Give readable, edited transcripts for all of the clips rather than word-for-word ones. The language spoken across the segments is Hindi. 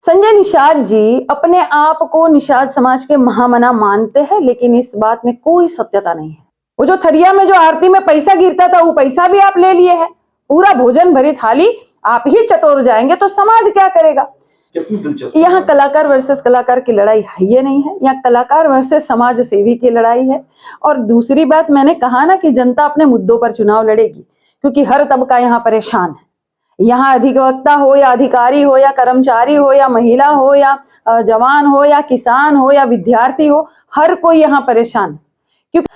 संजय निषाद जी अपने आप को निषाद समाज के महामना मानते हैं, लेकिन इस बात में कोई सत्यता नहीं है। वो जो थरिया में जो आरती में पैसा गिरता था, वो पैसा भी आप ले लिए हैं। पूरा भोजन भरी थाली आप ही चटोर जाएंगे तो समाज क्या करेगा? यहाँ कलाकार वर्सेस कलाकार की लड़ाई है ये नहीं है, यहाँ कलाकार वर्सेस समाज सेवी की लड़ाई है। और दूसरी बात, मैंने कहा ना कि जनता अपने मुद्दों पर चुनाव लड़ेगी, क्योंकि हर तबका यहाँ परेशान है। यहाँ अधिवक्ता हो या अधिकारी हो या कर्मचारी हो या महिला हो या जवान हो या किसान हो या विद्यार्थी हो, हर कोई यहाँ परेशान है। क्योंकि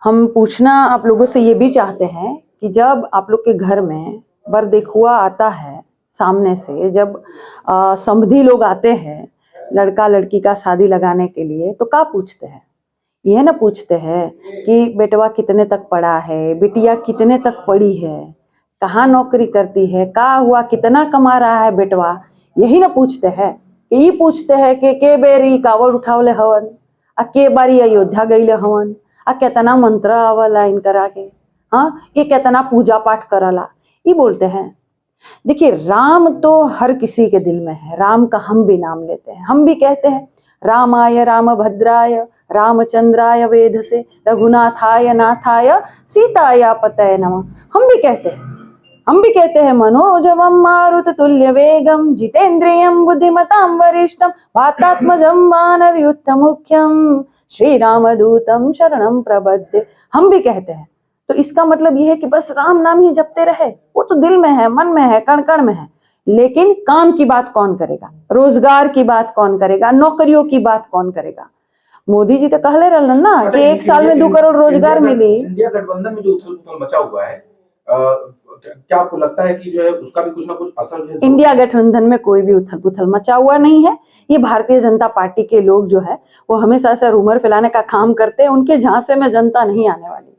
हम पूछना आप लोगों से ये भी चाहते हैं कि जब आप लोग के घर में बर देखुआ आता है सामने से, जब समधी लोग आते हैं लड़का लड़की का शादी लगाने के लिए, तो क्या पूछते हैं? यह ना पूछते हैं कि बेटवा कितने तक पढ़ा है, बिटिया कितने तक पढ़ी है, कहाँ नौकरी करती है, कहाँ हुआ, कितना कमा रहा है बेटवा। यही ना पूछते हैं। यही पूछते हैं कि के बेरी कावड़ उठावले हवन, आ के बारी अयोध्या गईले हवन, आ कितना मंत्र आवला इनकरा के, हाँ ये कितना पूजा पाठ करला, ये बोलते हैं। देखिए, राम तो हर किसी के दिल में है। राम का हम भी नाम लेते हैं, हम भी कहते हैं रामाय रामभद्राय रामचंद्राय वेधसे रघुनाथाय नाथाय सीताया पतये नमः। हम भी कहते हैं मनोजवम मारुत तुल्य वेगम जितेंद्रियम बुद्धिमताम वरिष्ठम वातात्मजम वानर युद्ध मुख्यम श्री राम दूतम शरणम प्रबद्ध। हम भी कहते हैं। तो इसका मतलब यह है कि बस राम नाम ही जपते रहे। वो तो दिल में है, मन में है, कण कण में है, लेकिन काम की बात कौन करेगा? रोजगार की बात कौन करेगा? नौकरियों की बात कौन करेगा? मोदी जी तो कहले रहलन ना कि 1 साल में 2 करोड़ रोजगार मिली। इंडिया गठबंधन में जो उथल पुथल मचा हुआ है, क्या आपको लगता है कि जो है उसका भी कुछ ना कुछ असर है? इंडिया गठबंधन में कोई भी उथल पुथल मचा हुआ नहीं है। ये भारतीय जनता पार्टी के लोग जो है वो हमेशा से रूमर फैलाने का काम करते हैं। उनके झांसे में जनता नहीं आने वाली है।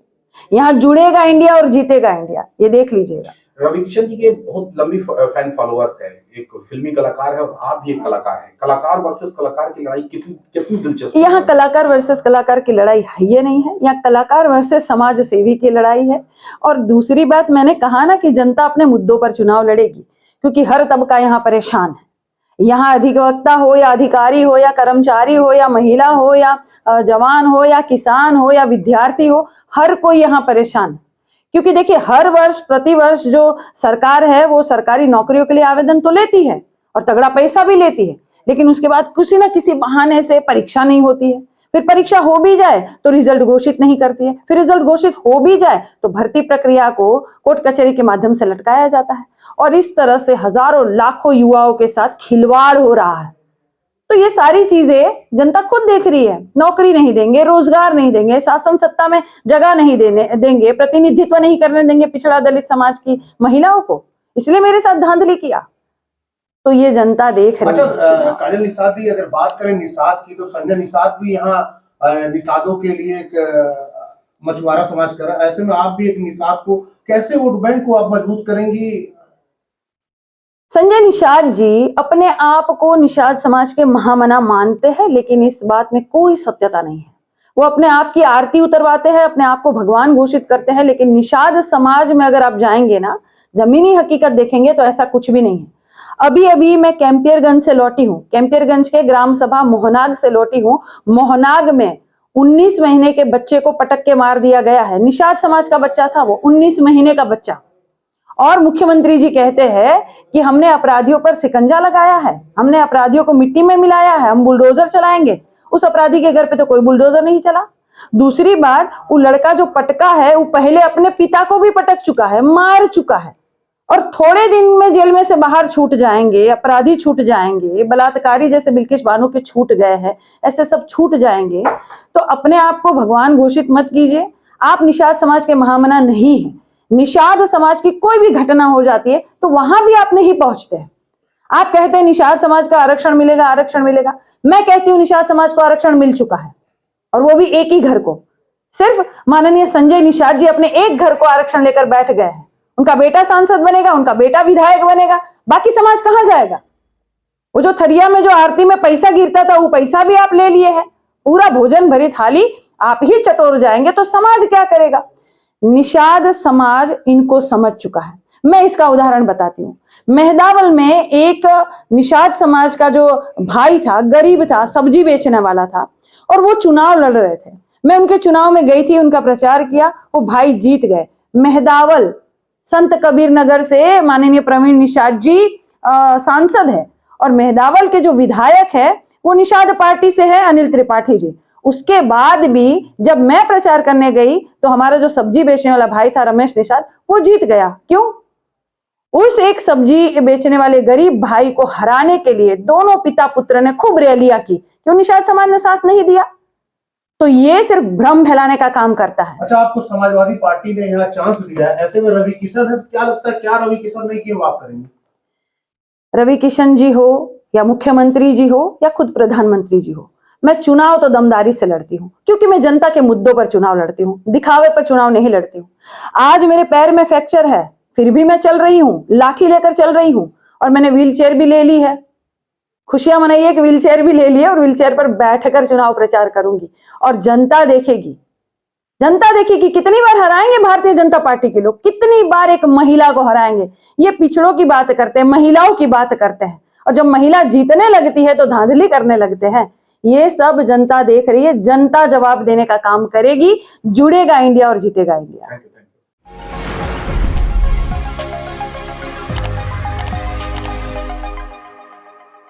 यहाँ जुड़ेगा इंडिया और जीतेगा इंडिया, ये देख लीजिएगा। रवि किशन जी के बहुत लंबी फैन फॉलोअर्स है, एक फिल्मी कलाकार है और आप भी एक कलाकार हैं। कलाकार वर्सेस कलाकार की लड़ाई कितनी दिलचस्प? यहाँ कलाकार वर्सेस कलाकार की लड़ाई है ये नहीं है, यहाँ कलाकार वर्सेस समाज सेवी की लड़ाई है। और दूसरी बात, मैंने कहा ना कि जनता अपने मुद्दों पर चुनाव लड़ेगी, क्योंकि हर तबका यहाँ परेशान है। यहाँ अधिवक्ता हो या अधिकारी हो या कर्मचारी हो या महिला हो या जवान हो या किसान हो या विद्यार्थी हो, हर कोई यहाँ परेशान है। क्योंकि देखिए, हर वर्ष प्रतिवर्ष जो सरकार है वो सरकारी नौकरियों के लिए आवेदन तो लेती है और तगड़ा पैसा भी लेती है, लेकिन उसके बाद किसी ना किसी बहाने से परीक्षा नहीं होती है। फिर परीक्षा हो भी जाए तो रिजल्ट घोषित नहीं करती है। फिर रिजल्ट घोषित हो भी जाए तो भर्ती प्रक्रिया को कोर्ट कचहरी के माध्यम से लटकाया जाता है। और इस तरह से हजारों लाखों युवाओं के साथ खिलवाड़ हो रहा है। तो ये सारी चीजें जनता खुद देख रही है। नौकरी नहीं देंगे, रोजगार नहीं देंगे, शासन सत्ता में जगह नहीं देंगे, प्रतिनिधित्व नहीं करने देंगे पिछड़ा दलित समाज की महिलाओं को, इसलिए मेरे साथ धांधली किया। तो ये जनता देख रही है। अच्छा, काजल निषाद जी, अगर बात करें निषाद की, तो संजय निषाद भी यहाँ निषादों के लिए एक मछुआरा समाज कर रहा है। ऐसे में आप भी एक निषाद को, कैसे वोट बैंक को आप मजबूत करेंगी? संजय निषाद जी अपने आप को निषाद समाज के महामना मानते हैं, लेकिन इस बात में कोई सत्यता नहीं है। वो अपने आप की आरती उतरवाते हैं, अपने आप को भगवान घोषित करते हैं, लेकिन निषाद समाज में अगर आप जाएंगे ना, जमीनी हकीकत देखेंगे तो ऐसा कुछ भी नहीं है। अभी अभी मैं कैंपियरगंज से लौटी हूँ, कैंपियरगंज के ग्राम सभा मोहनाग से लौटी हूँ। मोहनाग में 19 महीने के बच्चे को पटक के मार दिया गया है। निषाद समाज का बच्चा था वो, 19 महीने का बच्चा। और मुख्यमंत्री जी कहते हैं कि हमने अपराधियों पर शिकंजा लगाया है, हमने अपराधियों को मिट्टी में मिलाया है, हम बुलडोजर चलाएंगे। उस अपराधी के घर पे तो कोई बुलडोजर नहीं चला। दूसरी बात, वो लड़का जो पटका है वो पहले अपने पिता को भी पटक चुका है, मार चुका है, और थोड़े दिन में जेल में से बाहर छूट जाएंगे, अपराधी छूट जाएंगे, बलात्कारी जैसे बिल्किस बानो के छूट गए हैं, ऐसे सब छूट जाएंगे। तो अपने आप को भगवान घोषित मत कीजिए। आप निषाद समाज के महामना नहीं है। निषाद समाज की कोई भी घटना हो जाती है तो वहां भी आप नहीं पहुंचते हैं। आप कहते हैं निषाद समाज का आरक्षण मिलेगा, आरक्षण मिलेगा। मैं कहती हूं निषाद समाज को आरक्षण मिल चुका है, और वो भी एक ही घर को। सिर्फ माननीय संजय निषाद जी अपने एक घर को आरक्षण लेकर बैठ गए हैं। उनका बेटा सांसद बनेगा, उनका बेटा विधायक बनेगा, बाकी समाज कहां जाएगा? वो जो थरिया में जो आरती में पैसा गिरता था, वो पैसा भी आप ले लिए हैं। पूरा भोजन भरी थाली आप ही चटोर जाएंगे तो समाज क्या करेगा? निषाद समाज इनको समझ चुका है। मैं इसका उदाहरण बताती हूँ। मेहदावल में एक निषाद समाज का जो भाई था, गरीब था, सब्जी बेचने वाला था, और वो चुनाव लड़ रहे थे। मैं उनके चुनाव में गई थी, उनका प्रचार किया, वो भाई जीत गए। मेहदावल संत कबीर नगर से माननीय प्रवीण निषाद जी सांसद है, और मेहदावल के जो विधायक है वो निषाद पार्टी से है, अनिल त्रिपाठी जी। उसके बाद भी जब मैं प्रचार करने गई तो हमारा जो सब्जी बेचने वाला भाई था रमेश निषाद, वो जीत गया। क्यों? उस एक सब्जी बेचने वाले गरीब भाई को हराने के लिए दोनों पिता पुत्र ने खूब रैलियां की। क्यों निषाद समाज ने साथ नहीं दिया? तो ये सिर्फ भ्रम फैलाने का काम करता है। अच्छा, आपको समाजवादी पार्टी ने यहाँ चांस दिया है, ऐसे में रवि किशन है, क्या लगता है क्या रवि किशन नहीं किए वो आप करेंगे? रवि किशन जी हो या मुख्यमंत्री जी हो या खुद प्रधानमंत्री जी हो, मैं चुनाव तो दमदारी से लड़ती हूँ, क्योंकि मैं जनता के मुद्दों पर चुनाव लड़ती हूँ, दिखावे पर चुनाव नहीं लड़ती हूँ। आज मेरे पैर में फ्रैक्चर है, फिर भी मैं चल रही हूँ, लाठी लेकर चल रही हूँ, और मैंने व्हील चेयर भी ले ली है। खुशियां मनाइए कि व्हील चेयर भी ले ली है, और व्हील चेयर पर बैठकर चुनाव प्रचार करूंगी, और जनता देखेगी। जनता देखिए कितनी बार हराएंगे भारतीय जनता पार्टी के लोग, कितनी बार एक महिला को हराएंगे। ये पिछड़ों की बात करते हैं, महिलाओं की बात करते हैं, और जब महिला जीतने लगती है तो धांधली करने लगते हैं। ये सब जनता देख रही है, जनता जवाब देने का काम करेगी। जुड़ेगा इंडिया और जीतेगा इंडिया। Thank you.